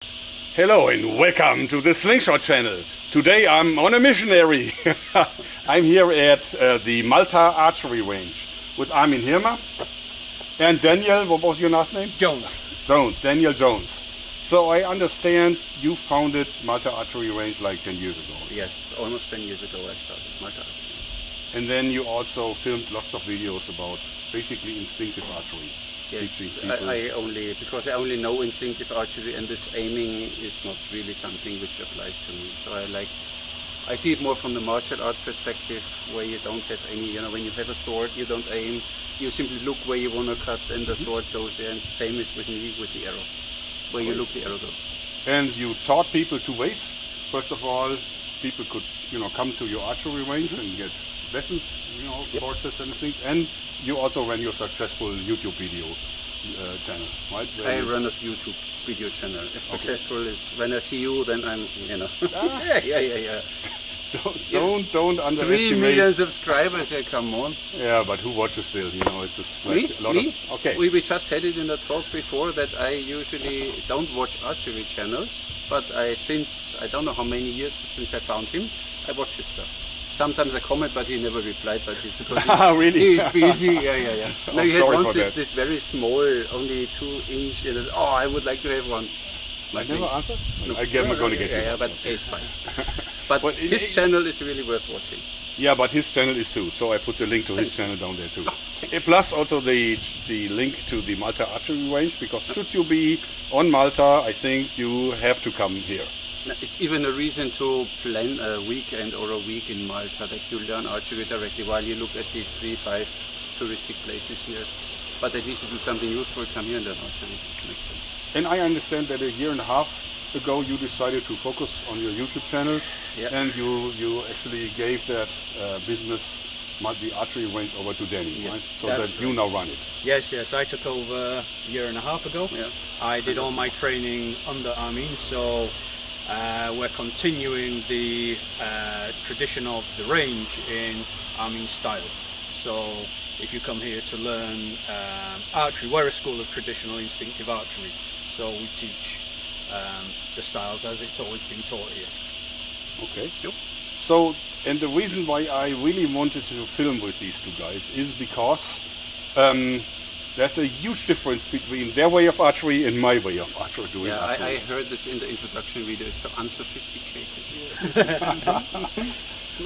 Hello and welcome to the Slingshot channel. Today I'm on a missionary. I'm here at the Malta archery range with Armin Hirmer and Daniel, what was your last name? Jones. Daniel Jones. So I understand you founded Malta archery range like 10 years ago. Yes, almost 10 years ago I started Malta archery. And then you also filmed lots of videos about basically instinctive archery. Yes, I only know instinctive archery, and this aiming is not really something which applies to me. So I see it more from the martial art perspective, where you don't have any, when you have a sword, you don't aim, you simply look where you want to cut and the sword goes there, and the same is with me with the arrow. Where you look, the arrow goes. And you taught people two ways. First of all, people could, come to your archery range and get lessons, courses and things. And you also ran your successful YouTube video channel, right? I run a YouTube video channel. If successful is when I see you, then I'm, yeah. Don't underestimate. 3 million subscribers, come on. Yeah, but who watches still? It's just like a lot Me? of. Okay. We just said it in the talk before that I usually don't watch archery channels, but since I don't know how many years since I found him, I watch his stuff. Sometimes I comment, but he never replied. But it's because really? He's busy. Yeah. No, he had once this very small, only 2-inch. I would like to have one. I never answered. No. I'm going to get you. Yeah, but it's fine. But his channel is really worth watching. Yeah, but his channel is too. So I put the link to his channel down there too. Plus also the link to the Malta archery range, because should you be on Malta, I think you have to come here. It's even a reason to plan a weekend or a week in Malta that you learn archery directly while you look at these 3-5 touristic places here. But at least to do something useful, come here and learn archery. Makes sense. And I understand that a year and a half ago you decided to focus on your YouTube channel, and you actually gave that business, the archery range, over to Danny, right? So that you now run it. Yes, I took over a year and a half ago. Yeah. I did all my training under Armin, so we're continuing the tradition of the range in Armin style. So if you come here to learn archery, we're a school of traditional instinctive archery. So we teach the styles as it's always been taught here. Okay. Yep. So, and the reason why I really wanted to film with these two guys is because there's a huge difference between their way of archery and my way of archery. I heard this in the introduction video. It's so unsophisticated.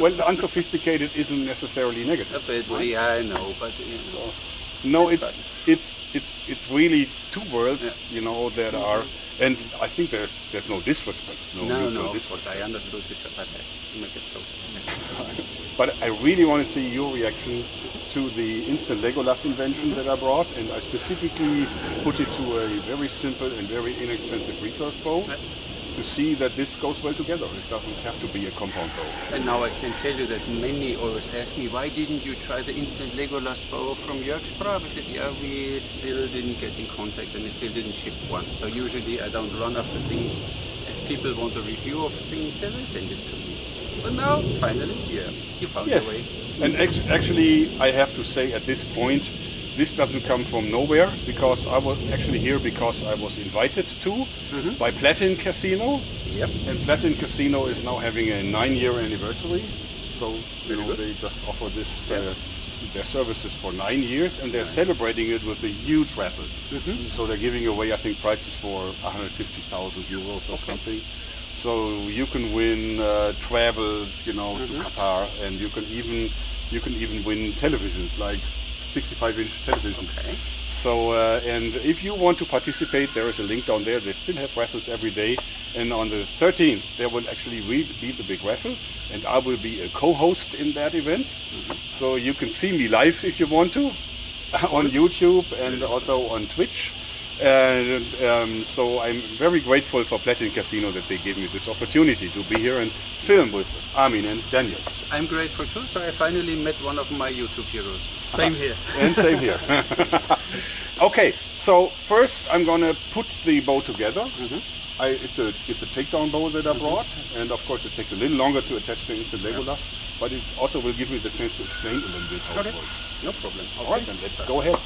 Well, the unsophisticated isn't necessarily negative. Right? Yeah, I know, but no, it's really two worlds, that are, and I think there's no disrespect. No, of course I understood it, but let's make it so. But I really want to see your reaction to the instant Legolas invention that I brought, and I specifically put it to a very simple and very inexpensive recurve bow to see that this goes well together. It doesn't have to be a compound bow. And now I can tell you that many always ask me, why didn't you try the instant Legolas bow from Jörg Sprah? I said, yeah, we still didn't get in contact and we still didn't ship one. So usually I don't run after things. If people want a review of things, then they send it to me. But now, finally, you found your way. And actually, I have to say at this point, this doesn't come from nowhere, because I was actually here because I was invited to by Platin Casino. Yep. And Platin Casino is now having a 9-year anniversary. So they just offer this their services for 9 years, and they're celebrating it with a huge raffle. So they're giving away, I think, prizes for 150,000 euros or something. So you can win travel, to Qatar, and you can even win televisions, like 65-inch television. Okay. So and if you want to participate, there is a link down there. They still have raffles every day, and on the 13th there will actually be the big raffle, and I will be a co-host in that event. So you can see me live if you want to on YouTube and also on Twitch. And so I'm very grateful for Platin Casino that they gave me this opportunity to be here and film with Armin and Daniel. I'm grateful too, so I finally met one of my YouTube heroes. Same here. And same here. Okay, so first I'm gonna put the bow together. It's a takedown bow that I brought, and of course it takes a little longer to attach the instant Legolas, but it also will give me the chance to explain a little bit how it works. No problem. All right, then let's go ahead.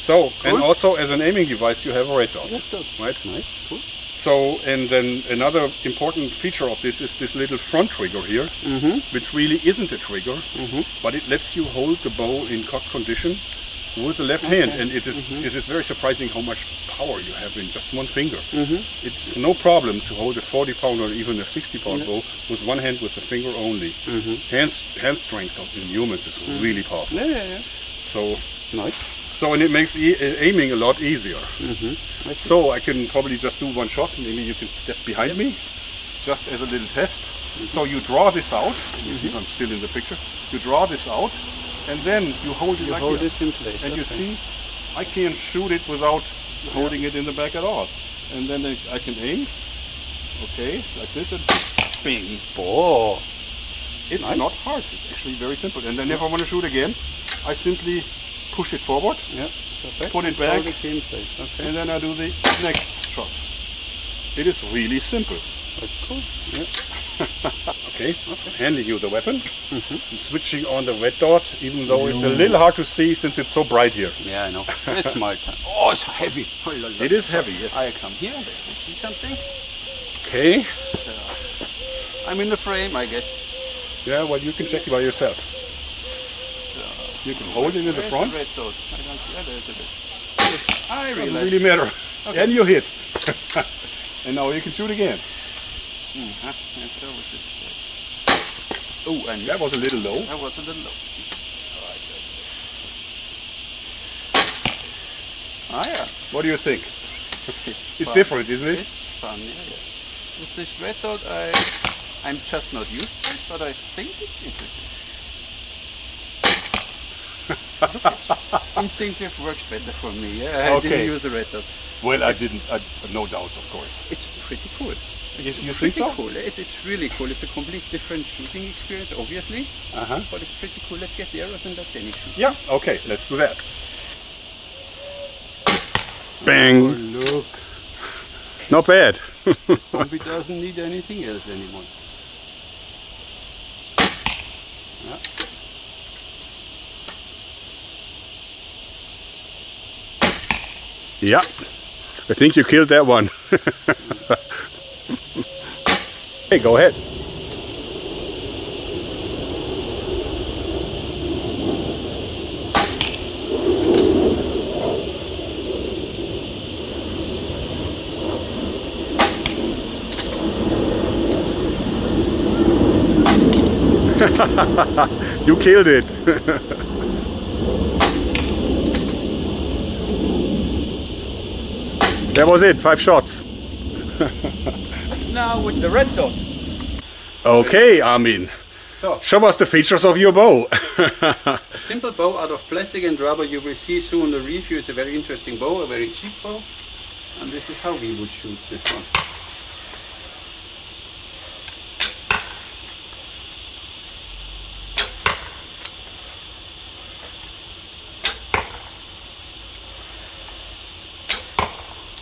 So, and also as an aiming device you have a red dot, right? Nice, cool. So, and then another important feature of this is this little front trigger here, which really isn't a trigger, but it lets you hold the bow in cocked condition with the left hand, and it is very surprising how much power you have in just one finger. It's no problem to hold a 40-pound or even a 60-pound bow with one hand with the finger only. Hand strength of the humans is really powerful. So nice. So, and it makes aiming a lot easier. So I can probably just do one shot. Maybe you can step behind me, just as a little test. So you draw this out. You see, I'm still in the picture. You draw this out, and then you hold it like this. This in place. And you see, I can't shoot it without holding it in the back at all. And then I can aim. Okay, like this, and bing. Oh, it's not hard. It's actually very simple. And then if I want to shoot again, I simply push it forward, put it back, and then I do the next shot. It is really simple. That's cool. Okay, handing you the weapon. Switching on the red dot, even though it's a little hard to see since it's so bright here. Yeah, I know. It's Malta. Oh, it's heavy. It is heavy, yes. I come here, let me see something. Okay. So, I'm in the frame, I guess. Yeah, well, you can check it by yourself. You can hold it in the front. The red dot? I don't see. There's a bit. I realize. Doesn't really matter. Okay. And you hit. And now you can shoot again. Oh, and that was a little low. That was a little low. Yeah. What do you think? It's different, isn't it? It's fun, yeah. With this red dot, I'm just not used to it, but I think it's interesting. Instinctive works better for me. Yeah, I didn't use the red dot. Well, I didn't. No doubts, of course. It's pretty cool. You think so? Cool. It's really cool. It's a complete different shooting experience, obviously. But it's pretty cool. Let's get the arrows and then you shoot. Yeah. Okay. Let's do that. Bang. Oh, look. Not bad. Zombie doesn't need anything else anymore. Yeah, I think you killed that one. Hey, go ahead. You killed it. That was it, 5 shots. Now with the red dot. Okay, Armin. So, show us the features of your bow. A simple bow out of plastic and rubber. You will see soon the review. It's a very interesting bow, a very cheap bow. And this is how we would shoot this one.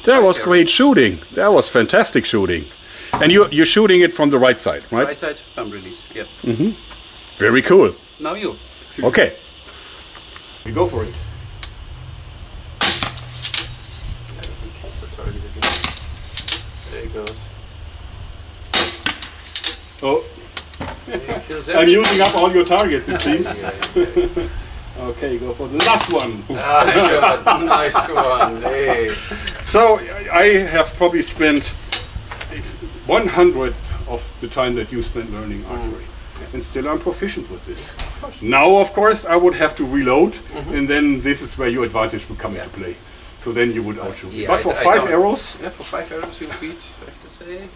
That was great shooting. That was fantastic shooting. And you're shooting it from the right side, right? Right side, thumb release, yep. Very cool. Now you. Okay. We go for it. There it goes. Oh, I'm using up all your targets, it seems. Okay, go for the last one. Nice one. Hey. So I have probably spent 1/100th of the time that you spent learning archery, and still I'm proficient with this. Now, of course, I would have to reload, and then this is where your advantage would come into play. So then you would outshoot. Yeah, but for 5 arrows? Yeah, for 5 arrows you beat, I have to say.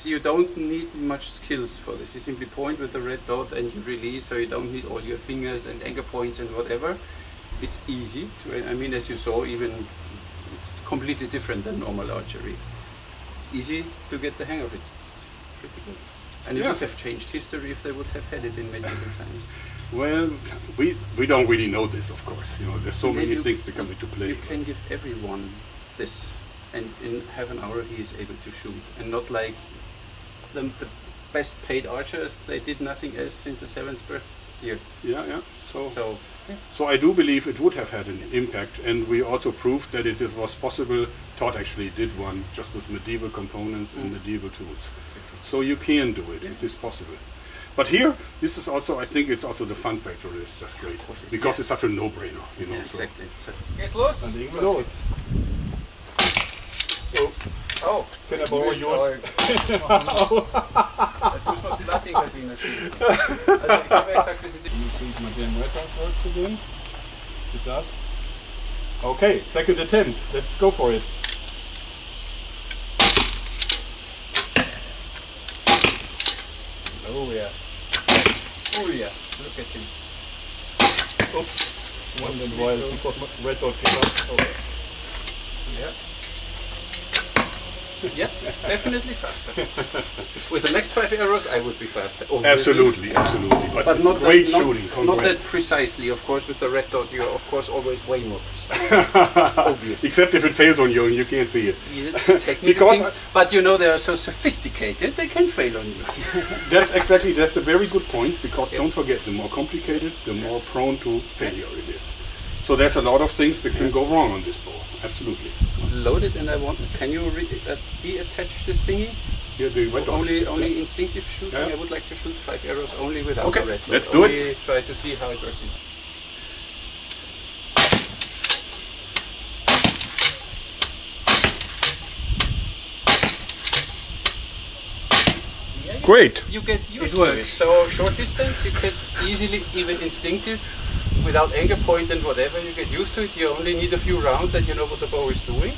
You don't need much skills for this. You simply point with the red dot and you release, so you don't need all your fingers and anchor points and whatever. It's easy. I mean, as you saw, even it's completely different than normal archery. It's easy to get the hang of it. It's pretty good. And it would have changed history if they would have had it in medieval times. Well, we don't really know this, of course. You know, there's so many things that come into play. You can give everyone this, and in half an hour he is able to shoot, and not like the best paid archers. They did nothing else since the 7th birth year. Yeah, yeah. So So I do believe it would have had an impact, and we also proved that it was possible. Todd actually did one just with medieval components and medieval tools. So you can do it. It is possible. But here, this is also, I think it's also the fun factor is just great because it's such a no-brainer, you know. exactly. Geht's los? Dann legen wir los. Oh, Can I borrow yours? Jetzt müssen wir die Latte-Gardine schließen. Also ich habe ja gesagt, das ist See my damn red dot works again. It does. Okay, second attempt. Let's go for it. Oh yeah. oh yeah, look at him. Oops. One in a while because my red dot came up. Okay. Yeah, definitely faster. With the next 5 arrows, I would be faster. Absolutely, absolutely. But it's not great that, shooting. not that precisely, of course. With the red dot, you're of course always way more precise. Obviously. Except if it fails on you and you can't see it. Yeah, technical things, but you know they are so sophisticated, they can fail on you. That's a very good point, because don't forget, the more complicated, the more prone to failure it is. So there's a lot of things that can go wrong on this bow. Absolutely. Loaded, and can you reattach this thingy? Yeah, the red dot. Only instinctive shooting. Yeah. I would like to shoot 5 arrows only without Okay, the red dot. let's do it. Only try to see how it works. Great. You get used It to it. works. So short distance, you can easily, even instinctive, without anchor point and whatever, you get used to it. You only need a few rounds and you know what the bow is doing.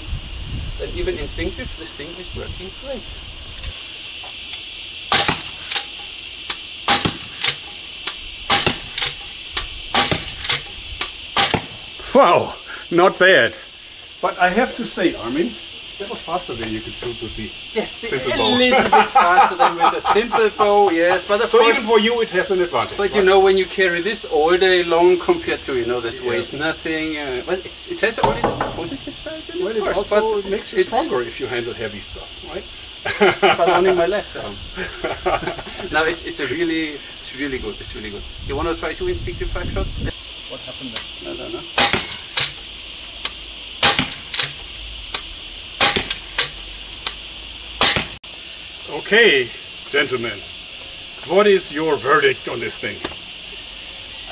And even instinctive, this thing is working great. Wow, not bad. But I have to say, Armin, that was faster than you could shoot with the Yes, simple a bow. little bit faster than with a simple bow, yes. But of So course, even for you, it has an advantage. but you know, when you carry this all day long compared to, you know, this weighs nothing. But it has all its positive sides, Well, of it course. also But makes you stronger if you handle heavy stuff, right? but only my left arm. Now it's really good. It's really good. You want to try 2 instinctive 5 shots? What happened there? No. Okay, gentlemen, what is your verdict on this thing?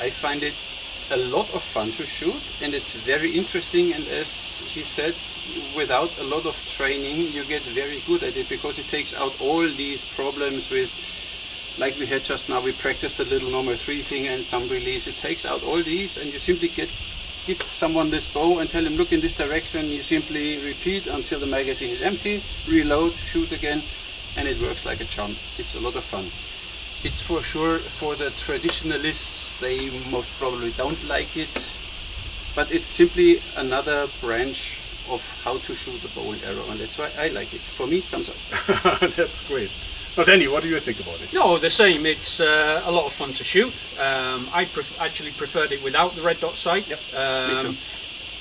I find it a lot of fun to shoot, and it's very interesting, and as he said, without a lot of training you get very good at it, because it takes out all these problems with, like we had just now, we practiced a little normal 3 thing and thumb release. It takes out all these, and you simply give someone this bow and tell him, look in this direction. You simply repeat until the magazine is empty, reload, shoot again, and it works like a charm. It's a lot of fun. It's for sure for the traditionalists, they most probably don't like it, but it's simply another branch of how to shoot a bow and arrow, and that's why I like it. For me, thumbs up. That's great. Now, Danny, what do you think about it? No, the same. It's a lot of fun to shoot. I actually preferred it without the red dot sight. Me too.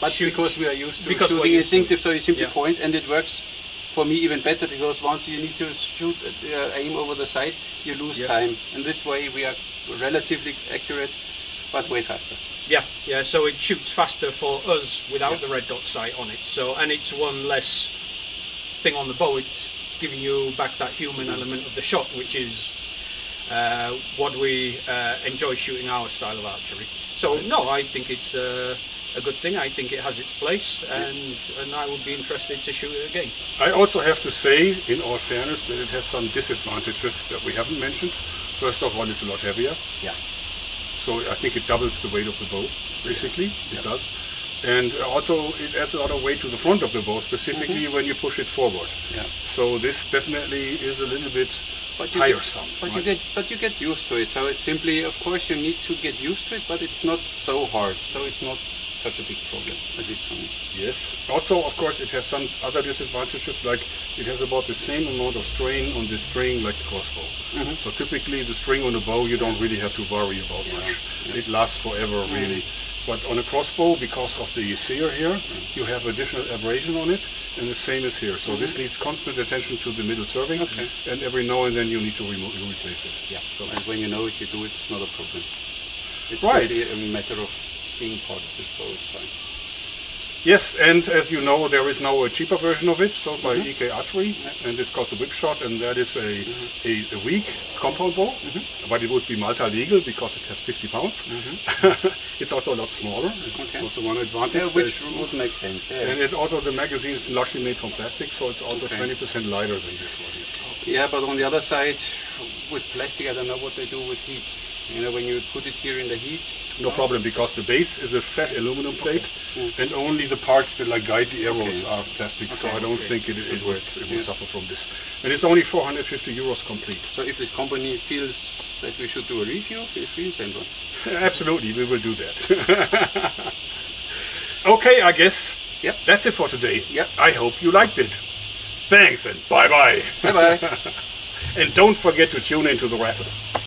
But because we are used to Because we're shooting used to it. instinctive, so you simply Yeah. point, and it works for me even better, because once you need to shoot, aim over the sight, you lose time. And this way we are relatively accurate, but way faster. Yeah. So it shoots faster for us without the red dot sight on it. So, and it's one less thing on the bow. It's giving you back that human element of the shot, which is what we enjoy shooting our style of archery. So no, I think it's a good thing. I think it has its place, and I would be interested to shoot it again. I also have to say, in all fairness, that it has some disadvantages that we haven't mentioned. First of all, it's a lot heavier. Yeah. So I think it doubles the weight of the bow, basically. It does. And also it adds a lot of weight to the front of the bow, specifically when you push it forward. Yeah. So this definitely is a little bit tiresome. But you get used to it. So it's simply, of course, you need to get used to it, but it's not so hard. So it's not such a big problem, at least for me. Yes. Also, of course, it has some other disadvantages, like it has about the same amount of strain on the string like the crossbow. So typically the string on a bow you don't really have to worry about much. It lasts forever, really. But on a crossbow, because of the sear here, you have additional abrasion on it, and the same is here. So this needs constant attention to the middle serving, and every now and then you need to replace it. Yeah. So and when you know it, you do it. It's not a problem. It's Right. really a matter of being part of this boat. Fine. Yes, and as you know, there is now a cheaper version of it, sold by EK Archery, and it's called the Big Shot, and that is a weak compound bow, but it would be Malta legal because it has 50 pounds. It's also a lot smaller. It's also one advantage. Yeah, which would make sense. Yeah. And it also, the magazine is largely made from plastic, so it's also 20% lighter than this one. Yeah, but on the other side, with plastic, I don't know what they do with heat. You know, when you put it here in the heat. No problem, because the base is a fat aluminum plate, and only the parts that like guide the arrows are plastic. So I don't think it would suffer from this. And it's only 450 euros complete. So if the company feels that we should do a review, feel free to send one. Absolutely, we will do that. Okay, I guess that's it for today. Yep. I hope you liked it. Thanks and bye-bye. Bye-bye. And don't forget to tune into the raffle.